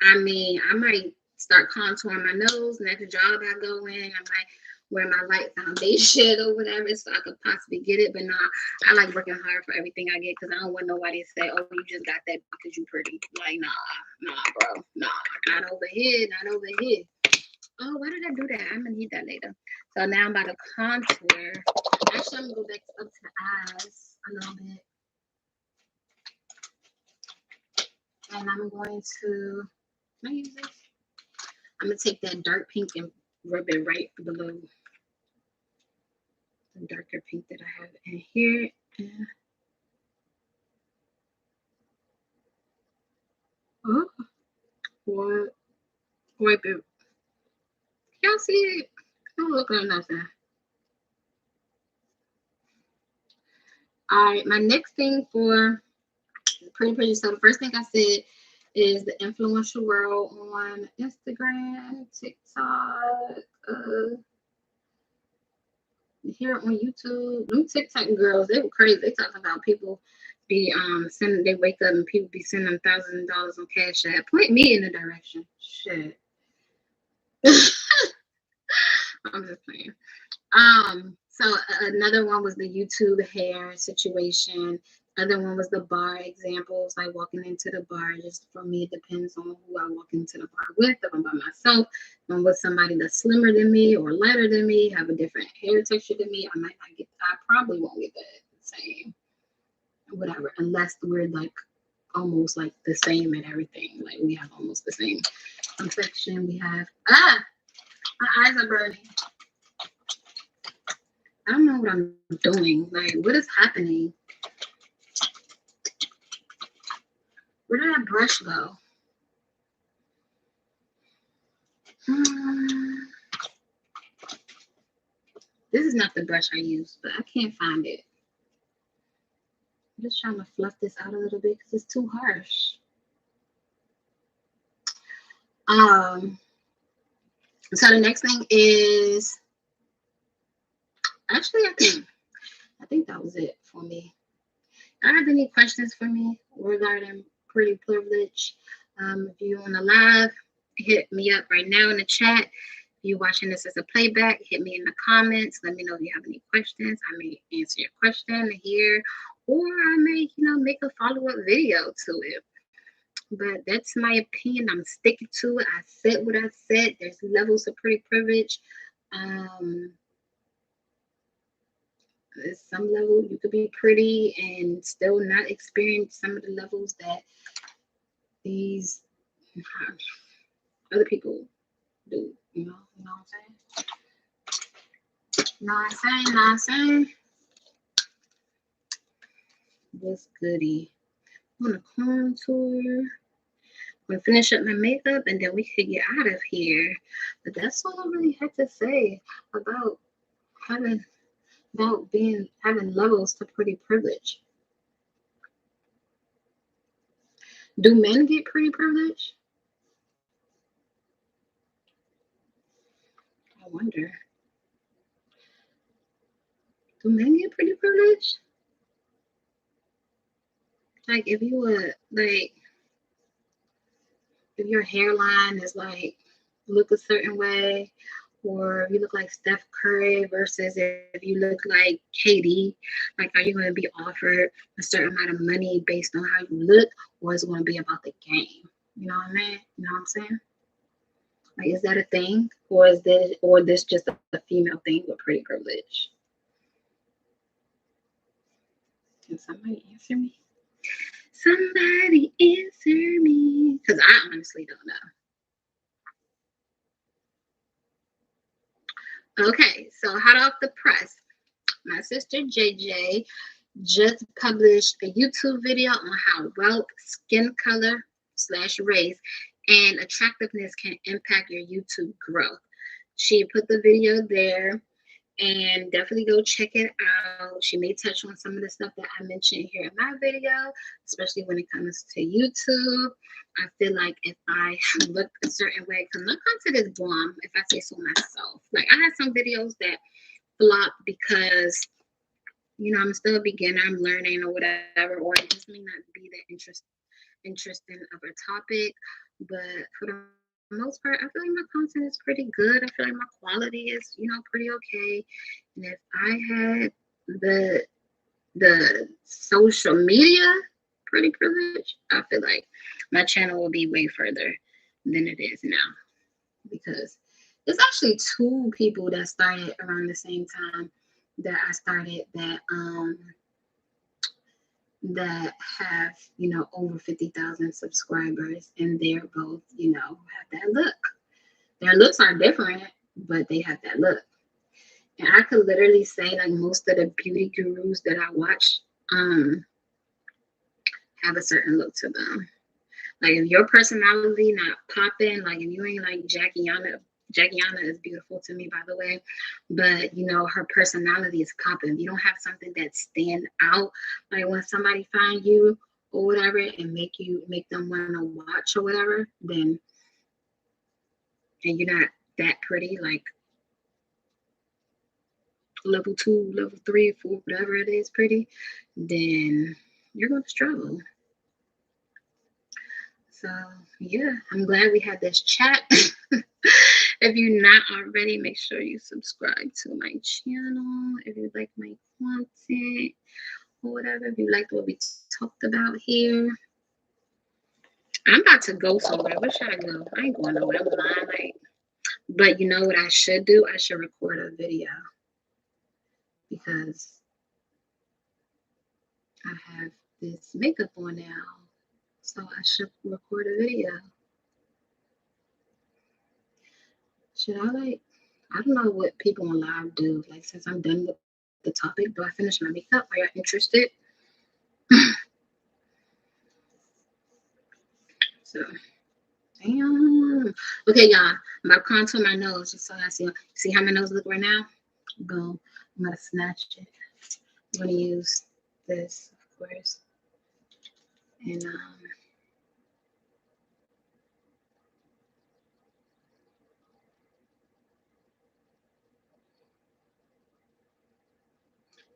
I mean, I might start contouring my nose next job I go in. I might wear my light foundation or whatever so I could possibly get it. But nah, I like working hard for everything I get because I don't want nobody to say, oh, you just got that because you pretty. Like, nah, bro. Nah, not over here, not over here. Oh, why did I do that? I'm gonna need that later. So now I'm about to contour. Actually, I'm gonna go back up to the eyes a little bit. And I'm going to, can I use this? I'm gonna take that dark pink and rub it right below the darker pink that I have in here. And, oh, what? Wipe it. Y'all see it? Don't look like nothing. All right, my next thing for pretty. So the first thing I said is the influential world on Instagram, TikTok, here on YouTube. Them TikTok girls, they were crazy. They talking about people be sending, they wake up and people be sending them $1,000 on Cash App. Point me in the direction. Shit. I'm just playing. So another one was the YouTube hair situation. Other one was the bar examples, like walking into the bar. Just for me, it depends on who I walk into the bar with. If I'm by myself, if I'm with somebody that's slimmer than me or lighter than me, have a different hair texture than me, I probably won't get that same, whatever, unless we're like almost like the same and everything. Like we have almost the same complexion. We have, my eyes are burning. I don't know what I'm doing. Like, what is happening? Where did that brush go? This is not the brush I use, but I can't find it. I'm just trying to fluff this out a little bit because it's too harsh. So the next thing is, actually, I think that was it for me. I don't have any questions for me regarding pretty privilege. If you want to live, hit me up right now in the chat. If you're watching this as a playback, hit me in the comments. Let me know if you have any questions. I may answer your question here, or I may, make a follow-up video to it. But that's my opinion. I'm sticking to it. I said what I said. There's levels of pretty privilege. At some level, you could be pretty and still not experience some of the levels that these other people do. You know what I'm saying? What's goody? I'm gonna contour. I'm gonna finish up my makeup and then we could get out of here. But that's all I really had to say about having levels to pretty privilege. Do men get pretty privilege? I wonder. Do men get pretty privilege? Like if you were like, if your hairline is like look a certain way, or if you look like Steph Curry versus if you look like Katie, like are you going to be offered a certain amount of money based on how you look, or is it going to be about the game? You know what I mean? You know what I'm saying? Like, is that a thing, or this just a female thing with pretty privilege? Can somebody answer me? Somebody answer me, because I honestly don't know. Okay, so hot off the press, my sister JJ just published a YouTube video on how wealth, skin color slash race, and attractiveness can impact your YouTube growth. She put the video there, and definitely go check it out. She may touch on some of the stuff that I mentioned here in my video, especially when it comes to YouTube. I feel like if I look a certain way, because my content is bomb, if I say so myself. Like, I had some videos that flopped because, you know, I'm still a beginner, I'm learning or whatever, or it just may not be that interesting of a topic. But for the most part, I feel like my content is pretty good. I feel like my quality is, you know, pretty okay. And if I had the social media pretty privilege, I feel like my channel will be way further than it is now. Because there's actually two people that started around the same time that I started that have, you know, over 50,000 subscribers, and they're both, you know, have that look. Their looks are different, but they have that look. And I could literally say, like, most of the beauty gurus that I watch have a certain look to them. Like, if your personality not popping, like if you ain't like Jackie Yana is beautiful to me, by the way, but you know her personality is popping. If you don't have something that stand out, like when somebody find you or whatever and make them want to watch or whatever, then and you're not that pretty, like level 2, level 3, 4, whatever it is, pretty, then you're gonna struggle. So yeah, I'm glad we had this chat. If you're not already, make sure you subscribe to my channel. If you like my content or whatever, if you like what we talked about here. I'm about to go somewhere. Where should I go? I ain't going nowhere. I'm lying. Like, but you know what I should do? I should record a video because I have this makeup on now. So I should record a video. Should I like, I don't know what people on live do. Like, since I'm done with the topic, do I finish my makeup? Are y'all interested? So, damn. Okay, y'all. I'm about to contour my nose just so y'all see how my nose look right now? Boom. I'm gonna snatch it. I'm gonna use this, of course. And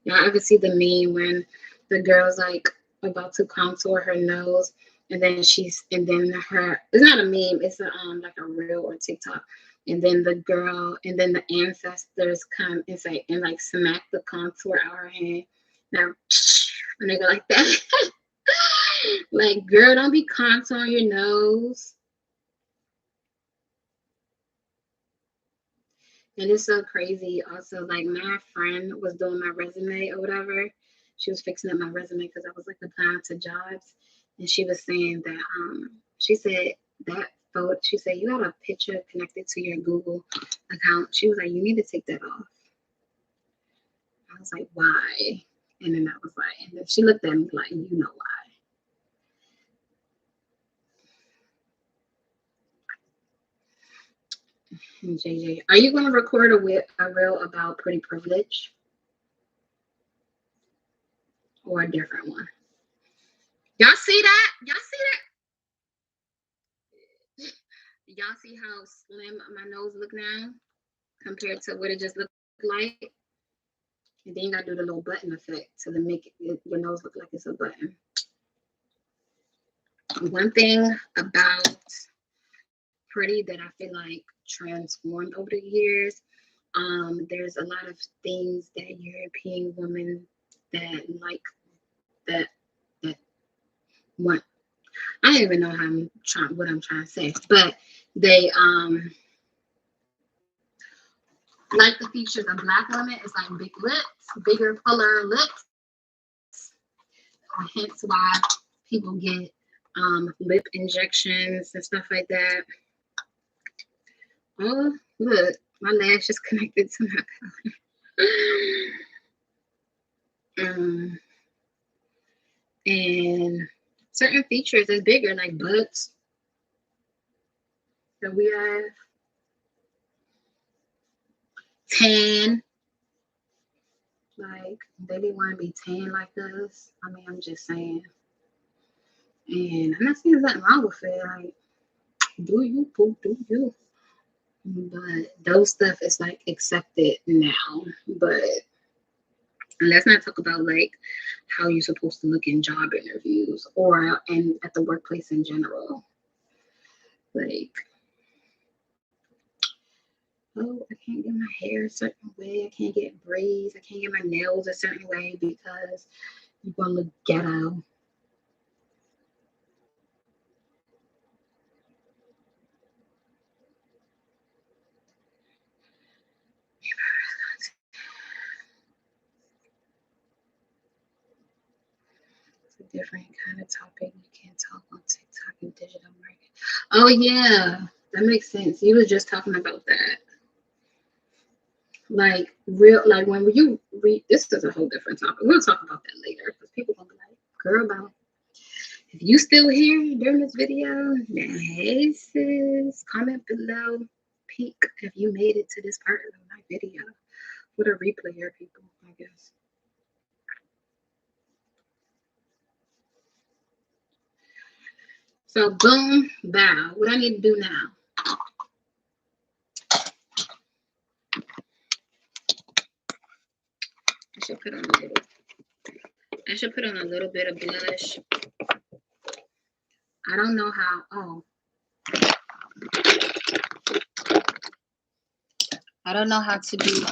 y'all ever see the meme when the girl's like about to contour her nose, and then it's not a meme, it's a like a reel or TikTok, and then the girl and then the ancestors come and say and like smack the contour out her hand. Now when they go like that, like, girl, don't be contouring your nose. And it's so crazy. Also, like, my friend was doing my resume or whatever. She was fixing up my resume because I was like applying to jobs, and she was saying that she said that photo. She said you got a picture connected to your Google account. She was like, you need to take that off. I was like, why? And then I was like, and then she looked at me like, you know why? And JJ, are you going to record a reel about pretty privilege or a different one? Y'all see that? Y'all see that? Y'all see how slim my nose look now compared to what it just looked like? And then you gotta do the little button effect to make your nose look like it's a button. One thing about pretty that I feel like transformed over the years. There's a lot of things that European women that like that that want. I don't even know how I'm trying what I'm trying to say, but they like the features of black women. It's like big lips, bigger, fuller lips. Hence why people get lip injections and stuff like that. Oh, look, my lash is connected to my um, and certain features is bigger, like butts that we have, tan. Like they want to be tan like us. I mean, I'm just saying. And I'm not saying there's nothing wrong with it. Like, do you, poop, do you? But those stuff is like accepted now. But let's not talk about like how you're supposed to look in job interviews or and at the workplace in general. Like, oh, I can't get my hair a certain way. I can't get braids. I can't get my nails a certain way because you're gonna look ghetto. It's a different kind of topic. You can't talk on TikTok and digital marketing. Oh yeah, that makes sense. You was just talking about that. Like real, like when you read. This is a whole different topic. We'll talk about that later because people gonna be like, "Girl, about if you still here during this video, hey sis, comment below. Pink if you made it to this part of my video. What a replayer, people, I guess. So boom, bow. What I need to do now? I should put on a little. I should put on a little bit of blush. I don't know how. Oh, I don't know how to do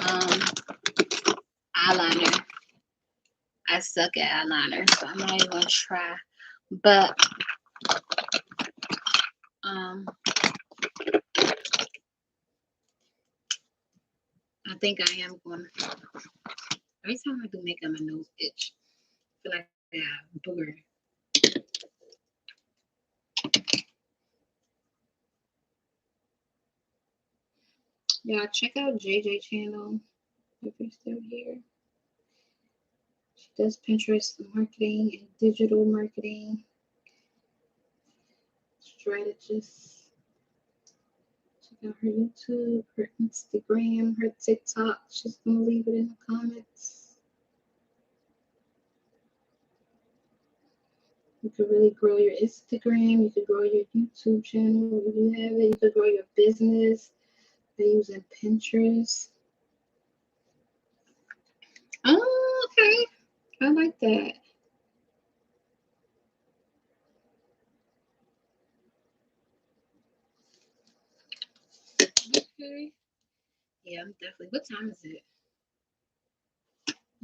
eyeliner. I suck at eyeliner, so I'm not even gonna try. But I think I am going. Every time I do makeup, my nose itch. I feel like I have booger. Yeah, check out JJ channel if you're still here. She does Pinterest marketing and digital marketing strategist. Check out her YouTube, her Instagram, her TikTok. She's gonna leave it in the comments. You could really grow your Instagram. You could grow your YouTube channel if you have it. You could grow your business by using Pinterest. Oh, okay. I like that. Okay. Yeah, I'm definitely. What time is it?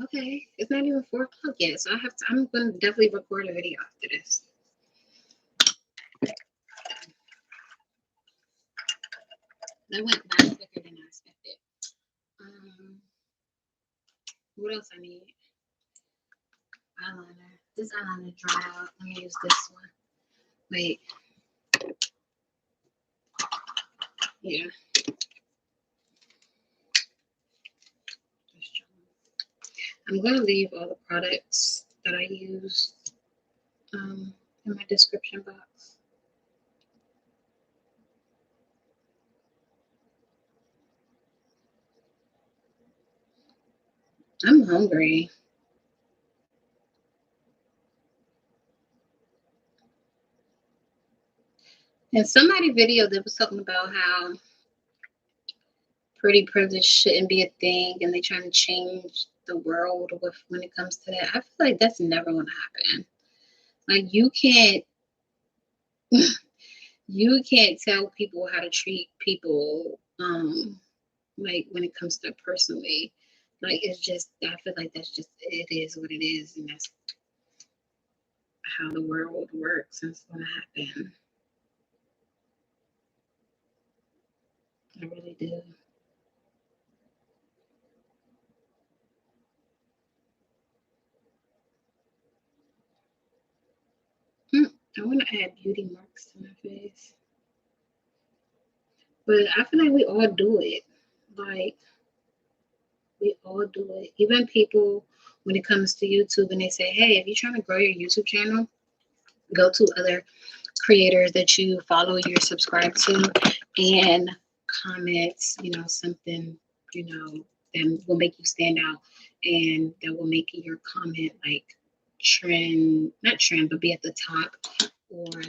Okay, it's not even 4 o'clock yet, so I have to. I'm gonna definitely record a video after this. That went by quicker than I expected. What else I need? Eyeliner. This eyeliner dried out. Let me use this one. Wait. Yeah. I'm gonna leave all the products that I use in my description box. I'm hungry. And somebody video that was talking about how pretty privilege shouldn't be a thing and they trying to change the world with when it comes to that. I feel like that's never gonna happen. Like you You can't tell people how to treat people, like when it comes to personally. Like it's just I feel like that's just it is what it is, and that's how the world works and it's gonna happen. I really do. I want to add beauty marks to my face, but I feel like we all do it. Like we all do it. Even people when it comes to YouTube and they say, "Hey, if you're trying to grow your YouTube channel, go to other creators that you follow, you're subscribed to, and comments, something, that will make you stand out and that will make your comment like trend, not trend, but be at the top, or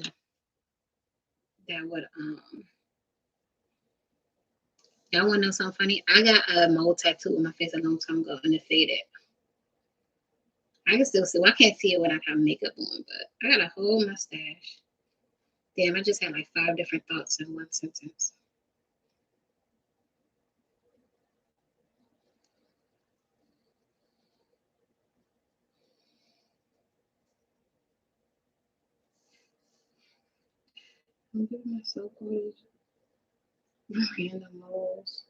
that would y'all wanna know something funny? I got a mole tattoo on my face a long time ago and it faded. I can still see. Well, I can't see it when I have makeup on, but I got a whole mustache. Damn, I just had like 5 different thoughts in one sentence. I'm giving myself all these random moles.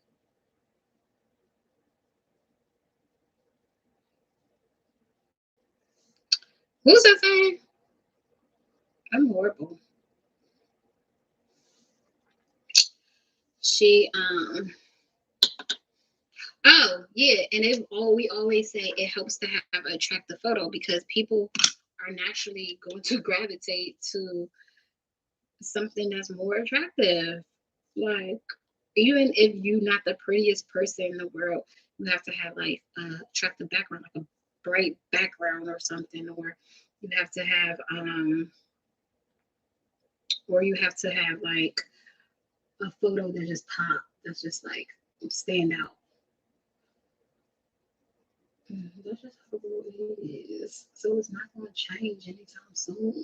Who's that saying? I'm horrible. She oh yeah, and we always say it helps to have an attractive photo because people are naturally going to gravitate to something that's more attractive. Like even if you're not the prettiest person in the world, you have to have like attractive background, like a bright background or something, you have to have or you have to have like a photo that just pop, that's just like stand out. That's just how the world is. So it's not going to change anytime soon.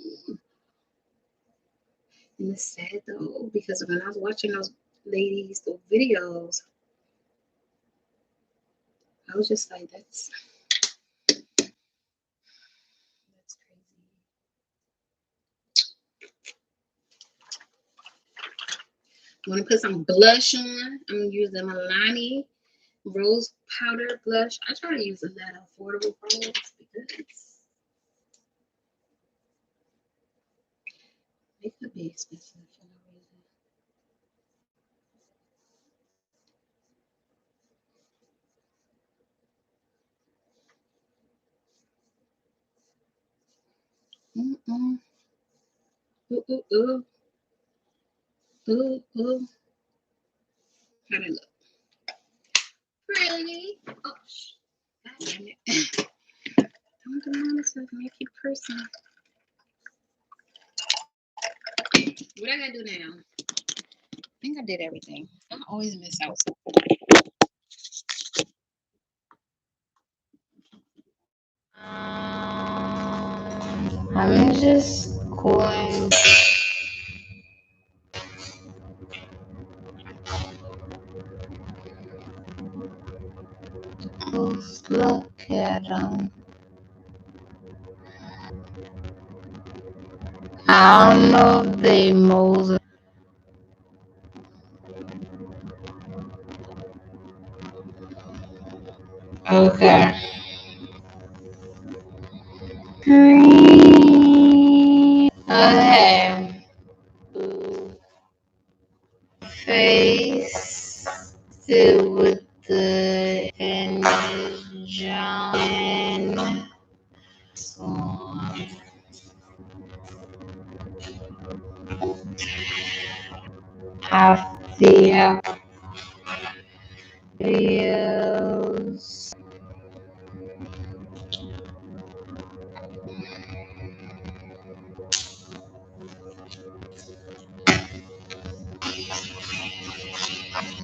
And it's sad though, because when I was watching those videos, I was just like, that's crazy. I'm gonna put some blush on. I'm gonna use the Milani Rose Powder Blush. I try to use a lot of affordable products because they could be expensive for no reason. Ooh, ooh, ooh, ooh, ooh. How they look? Pretty. Oh, God damn it. Don't do monitor, make it personal. What I gotta do now? I think I did everything. I always miss out. I'm just going to look at them. I don't know if they mold. Okay. Okay. Face with the image on. Half the videos.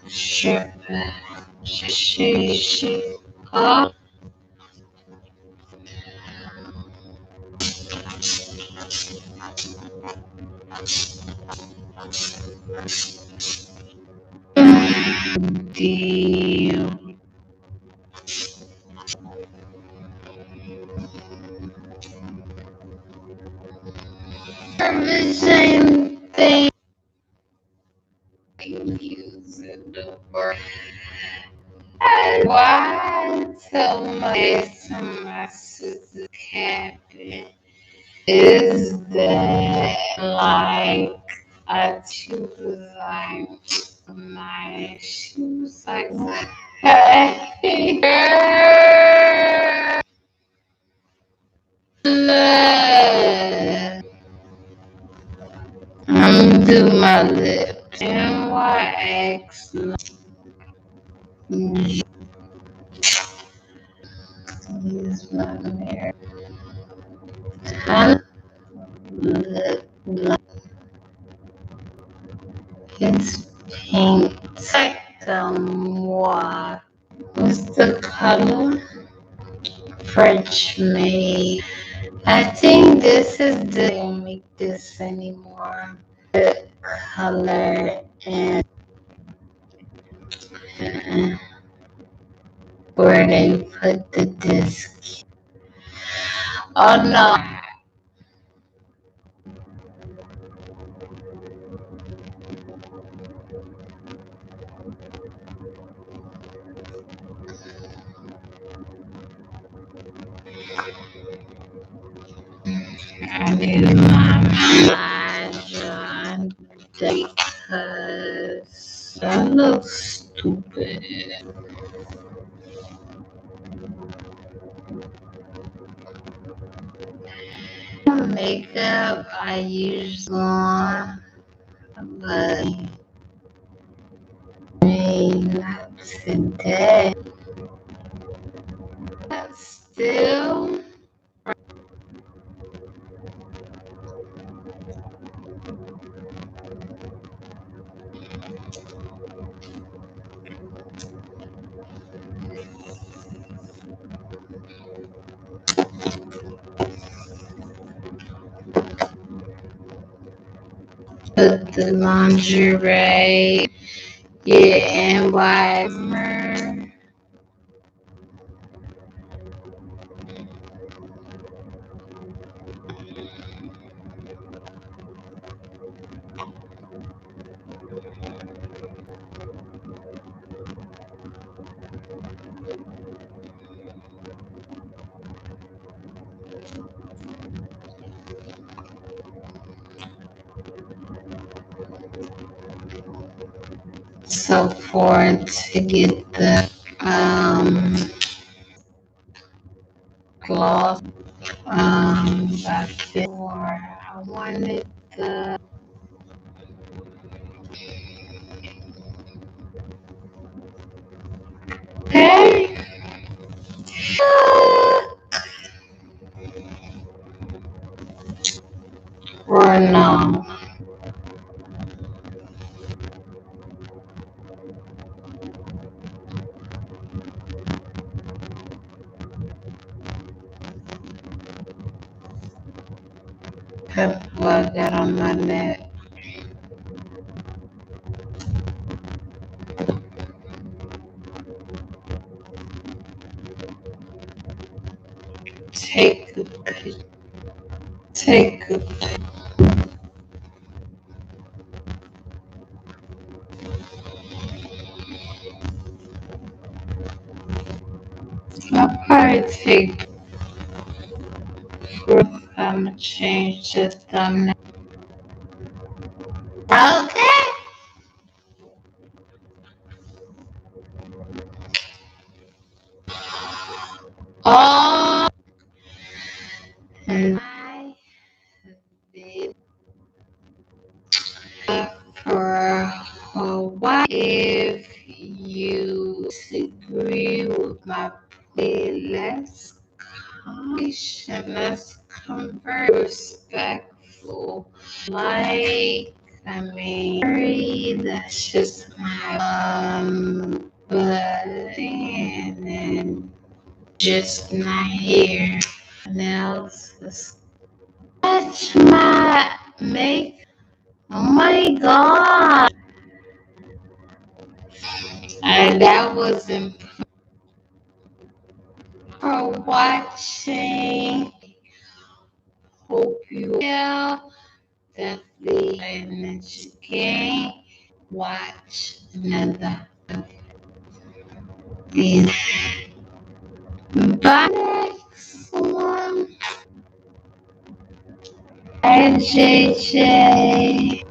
Ship. She. Oh. The same thing use it or why tell my sister cabin is that like she was like she was like hey girl I'm do my lips and why X use my mirror. I look it's pink. It's like what? What's the color? French maid. I think this is the they don't make this anymore. The color and where they put the disc. Oh no. I need my John because I look stupid. Makeup I use on, but not today. Still, put the lingerie, yeah, and wiper. So forth to get the gloss before I wanted the okay or no. Pepper got on my neck. Take a picture. Take a picture. I'll probably take proof. I'm gonna change the thumbnail. Okay. Oh, and I did for Hawaii. If you disagree with my playlist, let's convert respectful. Like, I mean, sorry, that's just my but and then just not here. Now, touch my makeup. Oh my god. And that was for watching. Hope you will definitely and again watch another. And bye next one. Bye, JJ.